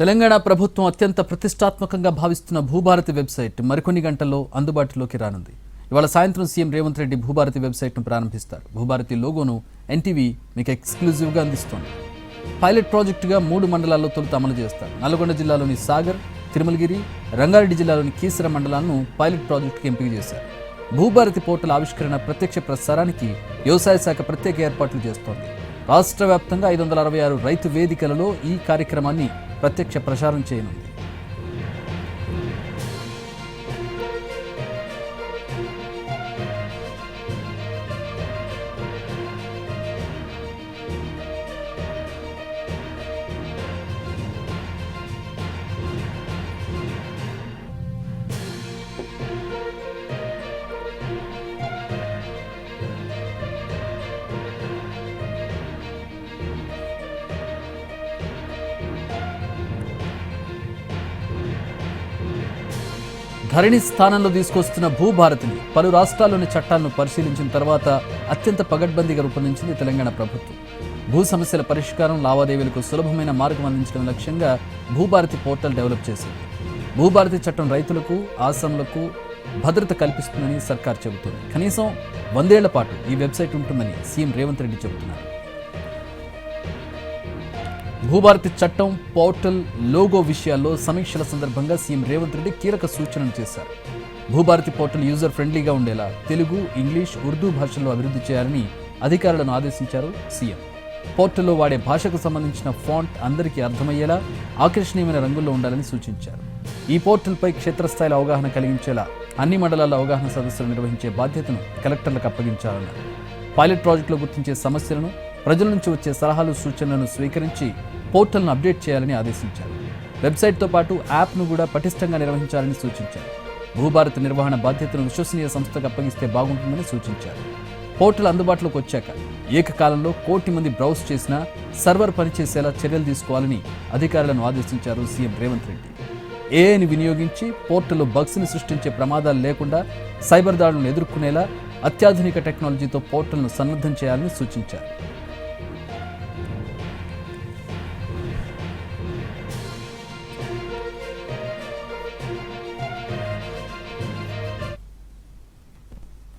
తెలంగాణ ప్రభుత్వం అత్యంత ప్రతిష్టాత్మకంగా భావిస్తున్న భూభారతి వెబ్సైట్ మరికొన్ని గంటల్లో అందుబాటులోకి రానుంది. ఇవాళ సాయంత్రం సీఎం రేవంత్ రెడ్డి భూభారతి వెబ్సైట్ను ప్రారంభిస్తారు. భూభారతి లోగోను ఎన్టీవీ మీకు ఎక్స్క్లూజివ్గా అందిస్తోంది. పైలట్ ప్రాజెక్టుగా 3 మండలాల్లో తొలుత అమలు చేస్తారు. నల్గొండ జిల్లాలోని సాగర్, తిరుమలగిరి, రంగారెడ్డి జిల్లాలోని కీసర మండలాలను పైలట్ ప్రాజెక్టుకి ఎంపిక చేశారు. భూభారతి పోర్టల్ ఆవిష్కరణ ప్రత్యక్ష ప్రసారానికి వ్యవసాయ శాఖ ప్రత్యేక ఏర్పాట్లు చేస్తోంది. రాష్ట్ర వ్యాప్తంగా 566 రైతు వేదికలలో ఈ కార్యక్రమాన్ని ప్రత్యక్ష ప్రసారం చేయనుంది. ధరణి స్థానంలో తీసుకొస్తున్న భూభారతిని పలు రాష్ట్రాల్లోని చట్టాలను పరిశీలించిన తర్వాత అత్యంత పగడ్బందీగా రూపొందించింది తెలంగాణ ప్రభుత్వం. భూ సమస్యల పరిష్కారం, లావాదేవీలకు సులభమైన మార్గం అందించడం లక్ష్యంగా భూభారతి పోర్టల్ డెవలప్ చేసింది. భూభారతి చట్టం రైతులకు, ఆసాములకు భద్రత కల్పిస్తుందని సర్కార్ చెబుతోంది. కనీసం 100 ఏళ్ల పాటు ఈ వెబ్సైట్ ఉంటుందని సీఎం రేవంత్ రెడ్డి చెబుతున్నారు. భూభారతి చట్టం, పోర్టల్, లోగో విషయాల్లో సమీక్షల సందర్భంగా సీఎం రేవంత్ రెడ్డి కీలక సూచనలు చేశారు. భూభారతి పోర్టల్ యూజర్ ఫ్రెండ్లీగా ఉండేలా తెలుగు, ఇంగ్లీష్, ఉర్దూ భాషల్లో అభివృద్ధి చేయాలని అధికారులను ఆదేశించారు సీఎం. పోర్టల్లో వాడే భాషకు సంబంధించిన ఫాంట్ అందరికీ అర్థమయ్యేలా ఆకర్షణీయమైన రంగుల్లో ఉండాలని సూచించారు. ఈ పోర్టల్పై క్షేత్రస్థాయిలో అవగాహన కలిగించేలా అన్ని మండలాల్లో అవగాహన సదస్సులు నిర్వహించే బాధ్యతను కలెక్టర్లకు అప్పగించాలన్నారు. పైలట్ ప్రాజెక్టులో గుర్తించే సమస్యలను, ప్రజల నుంచి వచ్చే సలహాలు, సూచనలను స్వీకరించి పోర్టల్ను అప్డేట్ చేయాలని ఆదేశించారు. వెబ్సైట్తో పాటు యాప్ను కూడా పటిష్టంగా నిర్వహించాలని సూచించారు. భూభారతి నిర్వహణ బాధ్యతను విశ్వసనీయ సంస్థకు అప్పగిస్తే బాగుంటుందని సూచించారు. పోర్టల్ అందుబాటులోకి వచ్చాక ఏకకాలంలో 1 కోటి మంది బ్రౌజ్ చేసినా సర్వర్ పనిచేసేలా చర్యలు తీసుకోవాలని అధికారులను ఆదేశించారు సీఎం రేవంత్ రెడ్డి. ఏఐని వినియోగించి పోర్టల్లో బగ్స్ని సృష్టించే ప్రమాదాలు లేకుండా సైబర్ దాడులను ఎదుర్కొనేలా అత్యాధునిక టెక్నాలజీతో పోర్టల్ను సన్నద్ధం చేయాలని సూచించారు.